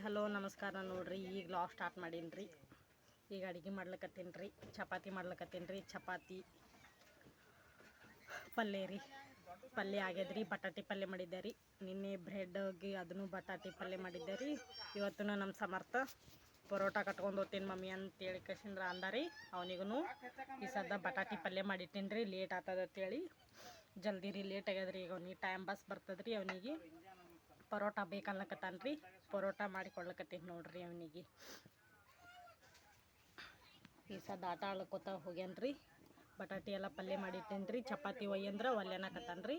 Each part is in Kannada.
ಹಲೋ ನಮಸ್ಕಾರ. ನೋಡ್ರಿ ಈಗ ಲಾಗ್ ಸ್ಟಾರ್ಟ್ ಮಾಡೀನಿ ರೀ. ಈಗ ಅಡುಗೆ ಮಾಡ್ಲಿಕತ್ತೀನಿ ರೀ. ಚಪಾತಿ ಮಾಡ್ಲಿಕತ್ತೀನಿ ರೀ. ಚಪಾತಿ ಪಲ್ಯ ರೀ. ಪಲ್ಯ ಆಗ್ಯದ್ರಿ. ಬಟಾಟಿ ಪಲ್ಯ ಮಾಡಿದ್ದೆ ರೀ. ನಿನ್ನೆ ಬ್ರೆಡ್ಗೆ ಅದನ್ನು ಬಟಾಟಿ ಪಲ್ಯ ಮಾಡಿದ್ದೆ ರೀ. ಇವತ್ತು ನಮ್ಮ ಸಮರ್ಥ ಪರೋಟ ಕಟ್ಕೊಂಡು ಹೋಗ್ತೀನಿ ಮಮ್ಮಿ ಅಂತೇಳಿ ಕಸಿಂದ್ರ ಅಂದಾರಿ. ಅವನಿಗೂ ಈ ಸದ್ದ ಬಟಾಟಿ ಪಲ್ಯ ಮಾಡಿಟ್ಟೇನಿ ರೀ. ಲೇಟ್ ಆಗ್ತದೆ ಅಂತೇಳಿ ಜಲ್ದಿ ರೀ. ಲೇಟ್ ಆಗ್ಯದ್ರಿ. ಈಗ ಅವ್ನಿಗೆ ಟೈಮ್ ಬಸ್ ಬರ್ತದ್ರಿ. ಅವನಿಗೆ ಪರೋಟ ಬೇಕನ್ಲಕತ್ತಾನ ರೀ. ಪರೋಟ ಮಾಡಿಕೊಡ್ಲಕತ್ತೀನಿ ನೋಡ್ರಿ. ಅವನಿಗೆ ಈ ಸದ್ದ ಆಟ ಆಡ್ಕೊತ ಹೋಗ್ಯಾನ್ರಿ. ಬಟಾಟಿ ಎಲ್ಲ ಪಲ್ಯ ಮಾಡಿಟ್ಟೇನಿ ರೀ. ಚಪಾತಿ ಒಯ್ಯಂದ್ರೆ ಒಲ್ಲೆನಕತ್ತಾನ ರೀ.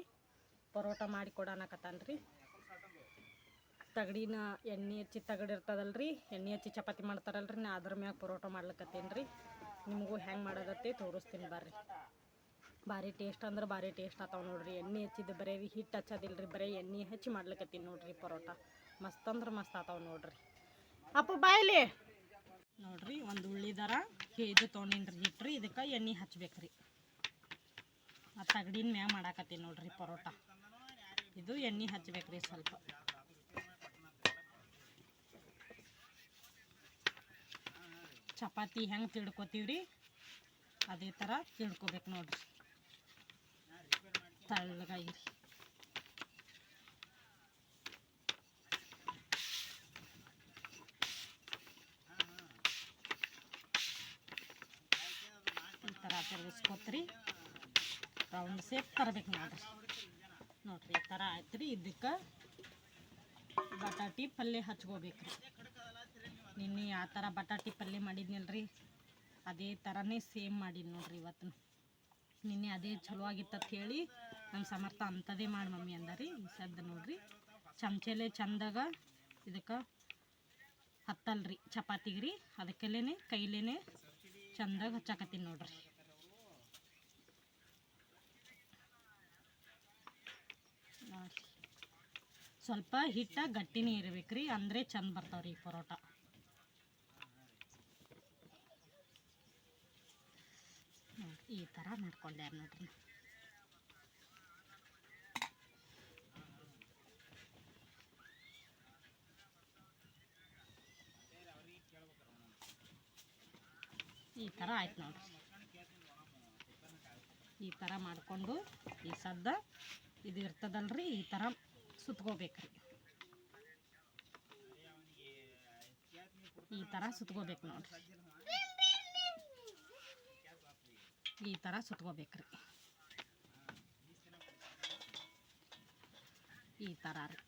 ಪರೋಟ ಮಾಡಿ ಕೊಡನಕತ್ತಾನ ರೀ. ತಗಡಿನ ಎಣ್ಣೆ ಹಚ್ಚಿ ತಗಡಿರ್ತದಲ್ರಿ, ಎಣ್ಣೆ ಹಚ್ಚಿ ಚಪಾತಿ ಮಾಡ್ತಾರಲ್ರಿ, ನಾ ಅದ್ರ ಮ್ಯಾಗ ಪರೋಟ ಮಾಡ್ಲಕತ್ತೀನಿ ರೀ. ನಿಮಗೂ ಹೆಂಗೆ ಮಾಡೋದತ್ತೆ ತೋರಿಸ್ತೀನಿ ಬರ್ರಿ. ಭಾರಿ ಟೇಸ್ಟ್ ಅಂದ್ರೆ ಭಾರಿ ಟೇಸ್ಟ್ ಆತಾವ ನೋಡ್ರಿ. ಎಣ್ಣೆ ಹಚ್ಚಿದ್ದು ಬರೀ ಹಿಟ್ಟು ಹಚ್ಚೋದಿಲ್ರಿ, ಬರೀ ಎಣ್ಣೆ ಹಚ್ಚಿ ಮಾಡ್ಲಕತ್ತೀನಿ ನೋಡ್ರಿ. ಪರೋಟ ಮಸ್ತ್ ಅಂದ್ರೆ ಮಸ್ತ್ ಆತಾವ ನೋಡ್ರಿ. ಅಪ್ಪು ಬಾಯ್ಲಿ ನೋಡ್ರಿ. ಒಂದು ಉಳ್ಳಿದಾರ ಇದು ತೊಗೊಂಡಿನ್ರಿ ಹಿಟ್ರಿ. ಇದಕ್ಕೆ ಎಣ್ಣೆ ಹಚ್ಬೇಕ್ರಿ. ಆ ತಗಡಿನ ಮ್ಯಾಗ ಮಾಡಾಕತ್ತೀನಿ ನೋಡ್ರಿ ಪರೋಟ. ಇದು ಎಣ್ಣೆ ಹಚ್ಬೇಕ್ರಿ ಸ್ವಲ್ಪ. ಚಪಾತಿ ಹೆಂಗೆ ತಿಳ್ಕೊತೀವ್ರಿ ಅದೇ ಥರ ತಿಳ್ಕೊಬೇಕು ನೋಡ್ರಿ. ತಳ್ಳಗಾಗಿರಿ. ಈ ಥರ ತಿರ್ಗಿಸ್ಕೊತ್ರಿ. ರೌಂಡ್ ಸೇಪ್ ತರಬೇಕು ನೋಡ್ರಿ. ನೋಡ್ರಿ ಈ ಥರ ಆಯ್ತು ರೀ. ಇದಕ್ಕೆ ಬಟಾಟಿ ಪಲ್ಯ ಹಚ್ಕೋಬೇಕ್ರಿ. ನಿನ್ನೆ ಆ ಥರ ಬಟಾಟಿ ಪಲ್ಯ ಮಾಡಿದ್ನಲ್ರಿ, ಅದೇ ಥರನೇ ಸೇಮ್ ಮಾಡೀನಿ ನೋಡ್ರಿ ಇವತ್ತು. ನಿನ್ನೆ ಅದೇ ಚಲೋ ಆಗಿತ್ತಂತ ಹೇಳಿ ನಮ್ಮ ಸಮರ್ಥ ಅಂಥದ್ದೇ ಮಾಡಿ ಮಮ್ಮಿ ಅಂದಾರಿ. ಈ ಸದ್ದ ನೋಡ್ರಿ ಚಮಚೆಲೆ ಚಂದಾಗ ಇದಕ್ಕೆ ಹತ್ತಲ್ರಿ ಚಪಾತಿಗೆ ರೀ. ಅದಕ್ಕೆಲ್ಲೇ ಕೈಲೇನೆ ಚಂದಾಗ ಹಚ್ಚಾಕತ್ತೀನಿ ನೋಡ್ರಿ. ನೋಡ್ರಿ ಸ್ವಲ್ಪ ಹಿಟ್ಟ ಗಟ್ಟಿನೇ ಇರ್ಬೇಕ್ರಿ, ಅಂದರೆ ಚಂದ ಬರ್ತಾವ್ರಿ ಪರೋಟ. ಈ ಥರ ಮಾಡ್ಕೊಂಡೆ ನೋಡ್ರಿ. ಈ ಥರ ಆಯ್ತು ನೋಡ್ರಿ. ಈ ಥರ ಮಾಡಿಕೊಂಡು ಈ ಸದ್ದ ಇದು ಇರ್ತದಲ್ರಿ, ಈ ಥರ ಸುತ್ಕೋಬೇಕ್ರಿ. ಈ ಥರ ಸುತ್ಕೋಬೇಕು ನೋಡ್ರಿ. ಈ ಥರ ಸುತ್ಕೋಬೇಕ್ರಿ. ಈ ಥರ ರೀ.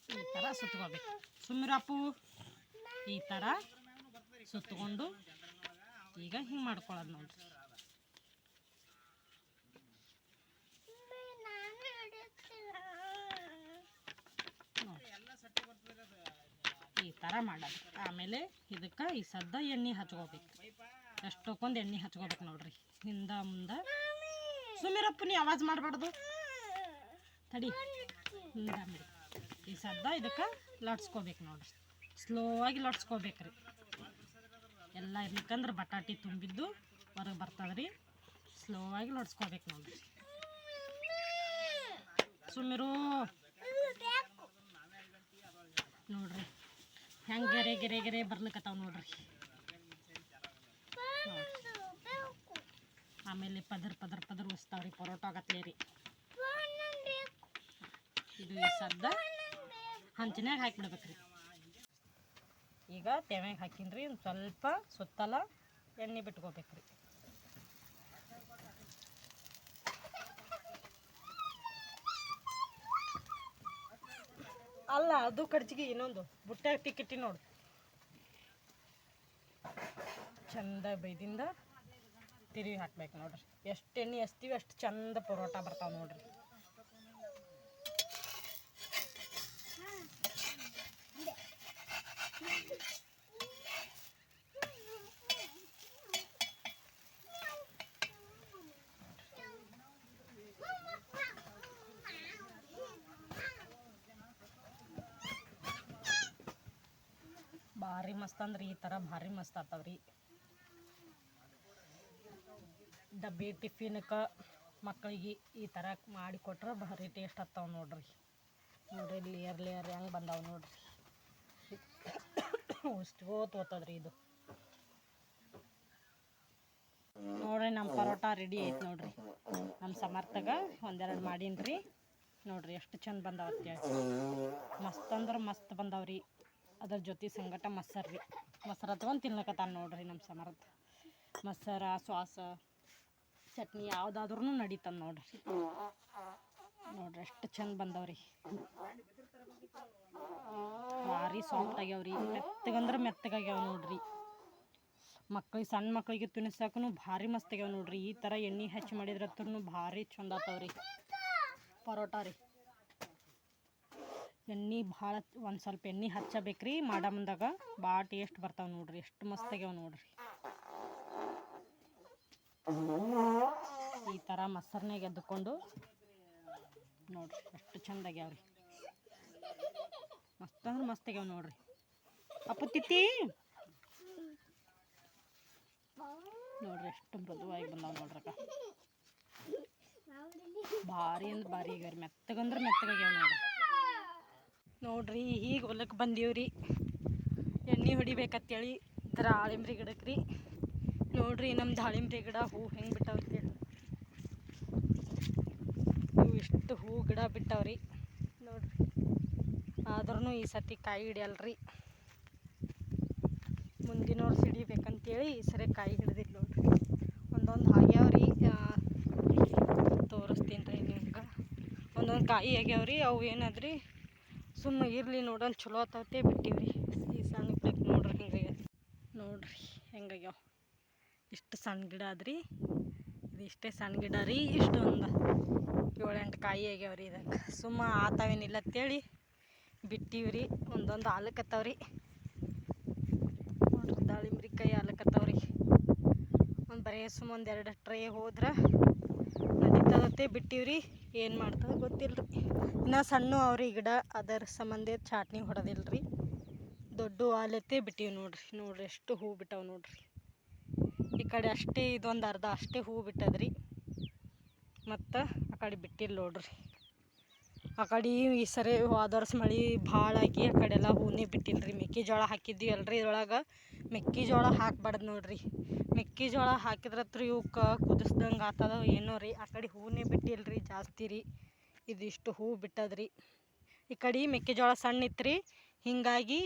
ಈ ಥರ ಸುತ್ಕೋಬೇಕು. ಸುಮ್ಮಿರಪ್ಪು. ಈ ಥರ ಸುತ್ತಕೊಂಡು ಈಗ ಹಿಂಗೆ ಮಾಡ್ಕೊಳ್ಳೋದು ನೋಡ್ರಿ. ಈ ಥರ ಮಾಡೋದು. ಆಮೇಲೆ ಇದಕ್ಕೆ ಈ ಸದ್ದ ಎಣ್ಣೆ ಹಚ್ಕೋಬೇಕು. ಎಷ್ಟೊಂದು ಎಣ್ಣೆ ಹಚ್ಕೋಬೇಕು ನೋಡ್ರಿ. ಹಿಂದ ಮುಂದೆ. ಸುಮ್ಮಿರಪ್ಪು, ನೀ ಆವಾಜ್ ಮಾಡಬಾರ್ದು ತಡಿ. ಹಿಂದ ಮುಂದೆ ಈ ಸದ್ದ ಇದಕ್ಕೆ ಲಟ್ಸ್ಕೋಬೇಕು ನೋಡ್ರಿ. ಸ್ಲೋ ಆಗಿ ಲಟ್ಸ್ಕೋಬೇಕ್ರಿ. ಎಲ್ಲ ಇರ್ಲಿಕ್ಕಂದ್ರೆ ಬಟಾಟಿ ತುಂಬಿದ್ದು ಹೊರಗೆ ಬರ್ತದ್ರಿ. ಸ್ಲೋ ಆಗಿ ಲಟ್ಸ್ಕೋಬೇಕು ನೋಡ್ರಿ. ಸುಮ್ಮಿರು ನೋಡ್ರಿ ಹೆಂಗೆ ಗೆರೆ ಗೆರೆ ಗೆರೆ ಬರ್ಲಿಕ್ಕತ್ತಾವ ನೋಡ್ರಿ. ಆಮೇಲೆ ಪದರ್ ಪದರ್ ಪದರ್ ಉಸ್ತಾವ್ರಿ ಪರೋಟ ಆಗತ್ಲೇ ರೀ. ಇದು ಈ ಸದ್ದ ಹಂಚಿನಾಗ ಹಾಕಿಬಿಡ್ಬೇಕ್ರಿ. ಈಗ ತೆವ್ಯಾಗ ಹಾಕಿನ್ರಿ. ಒಂದು ಸ್ವಲ್ಪ ಸುತ್ತಲ ಎಣ್ಣೆ ಬಿಟ್ಕೋಬೇಕ್ರಿ. ಅಲ್ಲ, ಅದು ಕಡ್ಚಿಗೆ ಇನ್ನೊಂದು ಬುಟ್ಟ್ಯಾಗ ಟಿಕ್ಕಿಟ್ಟಿ ನೋಡು. ಚಂದ ಬೈದಿಂದ ತಿರುವಿ ಹಾಕ್ಬೇಕು ನೋಡ್ರಿ. ಎಷ್ಟು ಎಣ್ಣೆ ಹಚ್ತೀವಿ ಅಷ್ಟು ಚಂದ ಪರೋಟ ಬರ್ತಾವ ನೋಡ್ರಿ. ಭಾರಿ ಮಸ್ತ್ ಅಂದ್ರೆ ಈ ಥರ ಭಾರಿ ಮಸ್ತ್ ಆತಾವ್ರಿ. ಡಬ್ಬಿ ಟಿಫಿನ್ಗೆ ಮಕ್ಕಳಿಗೆ ಈ ಥರ ಮಾಡಿ ಕೊಟ್ರೆ ಭಾರಿ ಟೇಸ್ಟ್ ಆಗ್ತಾವೆ ನೋಡ್ರಿ. ಲೇಯರ್ ಲೇಯರ್ ಹೆಂಗೆ ಬಂದಾವೆ ನೋಡ್ರಿ. ಇಷ್ಟೋ ತೋತದ್ರಿ ಇದು ನೋಡ್ರಿ. ನಮ್ಮ ಪರೋಟ ರೆಡಿ ಐತೆ ನೋಡ್ರಿ. ನಮ್ಮ ಸಮರ್ಥಗ ಒಂದೆರಡು ಮಾಡೀನಿ ನೋಡ್ರಿ. ಎಷ್ಟು ಚಂದ ಬಂದಾವತ್ತೇಳಿ. ಮಸ್ತ್ ಅಂದ್ರೆ ಮಸ್ತ್ ಬಂದಾವ್ರಿ. ಅದ್ರ ಜೊತೆ ಸಂಗಟ ಮೊಸರು ರೀ. ಮೊಸರು ತೊಗೊಂಡು ತಿನ್ಲಕತ್ತಾನ ನೋಡ್ರಿ ನಮ್ಮ ಸಮರ್ಥ. ಮೊಸರು ಸಾಸ ಚಟ್ನಿ ಯಾವುದಾದ್ರೂ ನಡೀತದೆ ನೋಡ್ರಿ. ನೋಡ್ರಿ ಎಷ್ಟು ಚಂದ ಬಂದವ್ರಿ. ಭಾರಿ ಸಾಫ್ಟ್ ಆಗ್ಯಾವ್ರಿ. ಮೆತ್ತಗಂದ್ರೆ ಮೆತ್ತಗಾಗ್ಯಾವ ನೋಡ್ರಿ. ಮಕ್ಳಿಗೆ ಸಣ್ಣ ಮಕ್ಕಳಿಗೆ ತಿನ್ನಿಸಾಕು ಭಾರಿ ಮಸ್ತ್ ಆಗ್ಯಾವ ನೋಡ್ರಿ. ಈ ಥರ ಎಣ್ಣೆ ಹಚ್ಚಿ ಮಾಡಿದ್ರೆ ಹತ್ರ ಭಾರಿ ಚಂದ ಆತಾವ್ರಿ ಪರೋಟ ರೀ. ಎಣ್ಣೆ ಭಾಳ ಒಂದು ಸ್ವಲ್ಪ ಎಣ್ಣೆ ಹಚ್ಚಬೇಕ್ರಿ ಮಾಡೋ ಮುಂದಾಗ. ಭಾಳ ಟೇಸ್ಟ್ ಬರ್ತಾವೆ ನೋಡ್ರಿ. ಎಷ್ಟು ಮಸ್ತ್ ಆಗ್ಯಾವ ನೋಡ್ರಿ. ಈ ಥರ ಮೊಸರನ್ಯಾಗ ಎದ್ದುಕೊಂಡು ನೋಡ್ರಿ ಎಷ್ಟು ಚಂದ ಆಗ್ಯಾವ್ರಿ. ಮಸ್ತ್ ಅಂದ್ರೆ ಮಸ್ತ್ ಆಗ್ಯಾವ ನೋಡ್ರಿ. ಅಪ್ಪ ತಿತ್ತಿ ನೋಡ್ರಿ ಎಷ್ಟು ಮೃದುವಾಗಿ ಬಂದಾವ ನೋಡ್ರಕ್ಕ. ಭಾರಿ ಅಂದ್ರೆ ಭಾರಿ ಆಗ್ಯಾವ್ರಿ. ಮೆತ್ತಗಂದ್ರೆ ಮೆತ್ತಗಾಗ್ಯಾವ ನೋಡ್ರಿ. ನೋಡ್ರಿ ಈಗ ಹೊಲಕ್ಕೆ ಬಂದೀವ್ರಿ. ಎಣ್ಣೆ ಹೊಡಿಬೇಕಂತೇಳಿ ದಾಳಿಂಬ್ರಿ ಗಿಡಕ್ಕೆ ರೀ. ನೋಡ್ರಿ ನಮ್ಮ ದಾಳಿಂಬ್ರಿ ಗಿಡ ಹೂ ಹೆಂಗೆ ಬಿಟ್ಟಾವಂತೇಳಿ. ಇವು ಇಷ್ಟು ಹೂ ಗಿಡ ಬಿಟ್ಟಾವ್ರಿ ನೋಡ್ರಿ. ಆದ್ರೂ ಈ ಸತಿ ಕಾಯಿ ಹಿಡಿಯಲ್ರಿ. ಮುಂದಿನ ವರ್ಷ ಹಿಡಿಬೇಕಂತೇಳಿ ಈ ಸರಿ ಕಾಯಿ ಹಿಡ್ದಿಲ್ಲ ನೋಡ್ರಿ. ಒಂದೊಂದು ಆಗ್ಯಾವ್ರಿ. ತೋರಿಸ್ತೀನಿ ರೀ ನಿಮ್ಗೆ. ಒಂದೊಂದು ಕಾಯಿ ಆಗ್ಯಾವ್ರಿ. ಅವು ಏನಾದ್ರಿ ಸುಮ್ಮ ಇರಲಿ ನೋಡೋಣ ಚಲೋ ಆತಾವತ್ತೆ ಬಿಟ್ಟಿವ್ರಿ. ಈ ಸಣ್ಣ ಗಿಡಕ್ಕೆ ನೋಡ್ರಿ ಹಿಂಗಾಗ್ಯಾವ ನೋಡ್ರಿ ಹೆಂಗಾಗ್ಯಾವ. ಇಷ್ಟು ಸಣ್ಣ ಗಿಡ ಆದ್ರಿ. ಇದು ಇಷ್ಟೇ ಸಣ್ಣ ಗಿಡ ರೀ. ಇಷ್ಟೊಂದು 7-8 ಕಾಯಿ ಆಗ್ಯಾವ್ರಿ. ಇದಕ್ಕೆ ಸುಮ್ಮ ಆತಾವೇನಿಲ್ಲ ಅಂತೇಳಿ ಬಿಟ್ಟಿವ್ರಿ. ಒಂದೊಂದು ಆಲಕತ್ತಾವ್ರಿ ನೋಡ್ರಿ. ದಾಳಿಂಬ್ರಿ ಕಾಯಿ ಆಲಕತ್ತಾವ್ರಿ. ಒಂದು ಬರೀ ಸುಮ್ಮ ಒಂದೆರಡು ಟ್ರೇ ಹೋದ್ರೆ ನಡೀತದತ್ತೆ ಬಿಟ್ಟಿವ್ರಿ. ಏನು ಮಾಡ್ತದೆ ಗೊತ್ತಿಲ್ಲರಿ. ಇನ್ನೂ ಸಣ್ಣ ಅವ್ರಿ ಗಿಡ. ಅದರ ಸಂಬಂಧ ಚಾಟ್ನಿ ಹೊಡೆದಿಲ್ರಿ. ದೊಡ್ಡ ಆಲತ್ತೆ ಬಿಟ್ಟಿವಿ ನೋಡ್ರಿ. ನೋಡ್ರಿ ಎಷ್ಟು ಹೂ ಬಿಟ್ಟಾವ ನೋಡ್ರಿ. ಈ ಕಡೆ ಅಷ್ಟೇ ಇದೊಂದು ಅರ್ಧ ಅಷ್ಟೇ ಹೂ ಬಿಟ್ಟದ್ರಿ. ಮತ್ತು ಆ ಕಡೆ ಬಿಟ್ಟಿಲ್ಲ ನೋಡ್ರಿ. ಆ ಕಡೆ ಈ ಸರಿ ಹೋದ ವರ್ಷ ಮಳೆ ಭಾಳ ಆಗಿ ಆ ಕಡೆ ಎಲ್ಲ ಹೂನೇ ಬಿಟ್ಟಿಲ್ರಿ. ಮೆಕ್ಕೆಜೋಳ ಹಾಕಿದ್ವಿ ಅಲ್ರಿ. ಇದ್ರೊಳಗೆ ಮೆಕ್ಕೆಜೋಳ ಹಾಕ್ಬಾರ್ದು ನೋಡ್ರಿ. ಮೆಕ್ಕೆಜೋಳ ಹಾಕಿದ್ರತ್ರ ಇವಕ್ಕೆ ಕುದಿಸ್ದಂಗೆ ಆಗ್ತದ ಏನೋ ರೀ. ಆ ಕಡೆ ಹೂನೇ ಬಿಟ್ಟಿಲ್ರಿ ಜಾಸ್ತಿ ರೀ. ಇದಿಷ್ಟು ಹೂ ಬಿಟ್ಟದ್ರಿ. ಈ ಕಡೆ ಮೆಕ್ಕೆಜೋಳ ಸಣ್ಣ ಇತ್ತು ಹಿಂಗಾಗಿ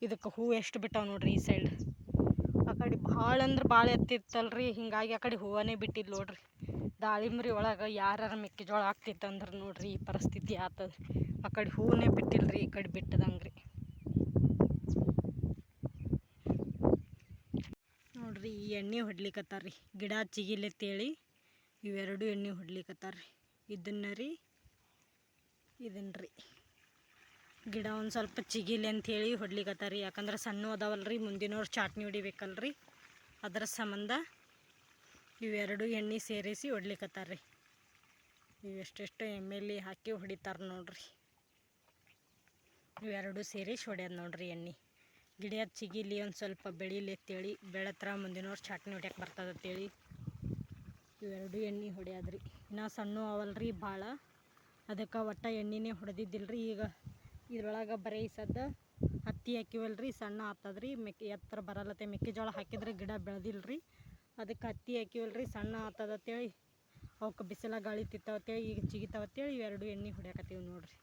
ಇದಕ್ಕೆ ಹೂ ಎಷ್ಟು ಬಿಟ್ಟಾವ ನೋಡ್ರಿ ಈ ಸೈಡ್. ಆ ಕಡೆ ಭಾಳ ಅಂದ್ರೆ ಭಾಳ ಎತ್ತಿತ್ತಲ್ರಿ. ಹಿಂಗಾಗಿ ಆ ಕಡೆ ಹೂವನೇ ಬಿಟ್ಟಿಲ್ಲ ನೋಡ್ರಿ. ದಾಳಿಂಬ್ರಿ ಒಳಗೆ ಯಾರು ಮೆಕ್ಕೆಜೋಳ ಆಗ್ತಿತ್ತಂದ್ರೆ ನೋಡ್ರಿ ಈ ಪರಿಸ್ಥಿತಿ ಆಗ್ತದ. ಆ ಕಡೆ ಹೂವೇ ಬಿಟ್ಟಿಲ್ರಿ. ಈ ಕಡೆ ಬಿಟ್ಟದಂಗೆ ರೀ ನೋಡ್ರಿ. ಈ ಎಣ್ಣೆ ಹೊಡ್ಲಿಕ್ಕತ್ತಾರ್ರಿ. ಗಿಡ ಚಿಗಿಲತ್ತೇಳಿ ಇವೆರಡು ಎಣ್ಣೆ ಹೊಡ್ಲಿಕ್ಕತ್ತಾರ್ರಿ. ಇದನ್ನ ರೀ ಇದನ್ನ ರೀ ಗಿಡ ಒಂದು ಸ್ವಲ್ಪ ಚಿಗಿಲಿ ಅಂಥೇಳಿ ಹೊಡ್ಲಿಕ್ಕತ್ತಾರಿ. ಯಾಕಂದ್ರೆ ಸಣ್ಣ ಅದಾವಲ್ರಿ. ಮುಂದಿನ ವರ್ಷ ಚಾಟ್ನಿ ಹೊಡಿಬೇಕಲ್ರಿ. ಅದರ ಸಂಬಂಧ ಇವೆರಡು ಎಣ್ಣೆ ಸೇರಿಸಿ ಹೊಡ್ಲಿಕ್ಕತ್ತಾರ್ರಿ. ಇವೆಷ್ಟೆಷ್ಟು ML ಹಾಕಿ ಹೊಡಿತಾರೆ ನೋಡ್ರಿ. ಇವೆರಡು ಸೇರಿಸಿ ಹೊಡ್ಯೋದು ನೋಡ್ರಿ ಎಣ್ಣೆ. ಗಿಡ ಚಿಗಿಲಿ ಒಂದು ಸ್ವಲ್ಪ ಬೆಳೀಲಿ ಅಂತೇಳಿ. ಬೆಳತ್ರ ಮುಂದಿನ ವರ್ಷ ಚಾಟ್ನಿ ಹೊಡ್ಯಕ್ಕೆ ಬರ್ತದಂತೇಳಿ ಇವೆರಡು ಎಣ್ಣೆ ಹೊಡ್ಯೋದ್ರಿ. ಇನ್ನೂ ಸಣ್ಣ ಅವಲ್ರಿ ಭಾಳ. ಅದಕ್ಕೆ ಒಟ್ಟು ಎಣ್ಣೆನೇ ಹೊಡೆದಿದ್ದಿಲ್ರಿ. ಈಗ ಇದ್ರೊಳಗೆ ಬರೀ ಸದ್ದ ಹತ್ತಿ ಹಾಕಿವಲ್ರಿ. ಸಣ್ಣ ಆಗ್ತದ್ರಿ. ಎತ್ತರ ಬರಲ್ಲತ್ತೆ. ಮೆಕ್ಕೆಜೋಳ ಹಾಕಿದ್ರೆ ಗಿಡ ಬೆಳೆದಿಲ್ರಿ. ಅದಕ್ಕೆ ಹತ್ತಿ ಹಾಕಿವಲ್ರಿ. ಸಣ್ಣ ಆಗ್ತದಂತೇಳಿ ಅವಕ್ಕೆ ಬಿಸಿಲ ಗಾಳಿ ತಿತ್ತಾವತ್ತೇಳಿ ಈಗ ಚಿಗಿತಾವತ್ತೇಳಿ ಇವೆರಡು ಎಣ್ಣೆ ಹೊಡ್ಯಾಕತ್ತೀವಿ ನೋಡ್ರಿ.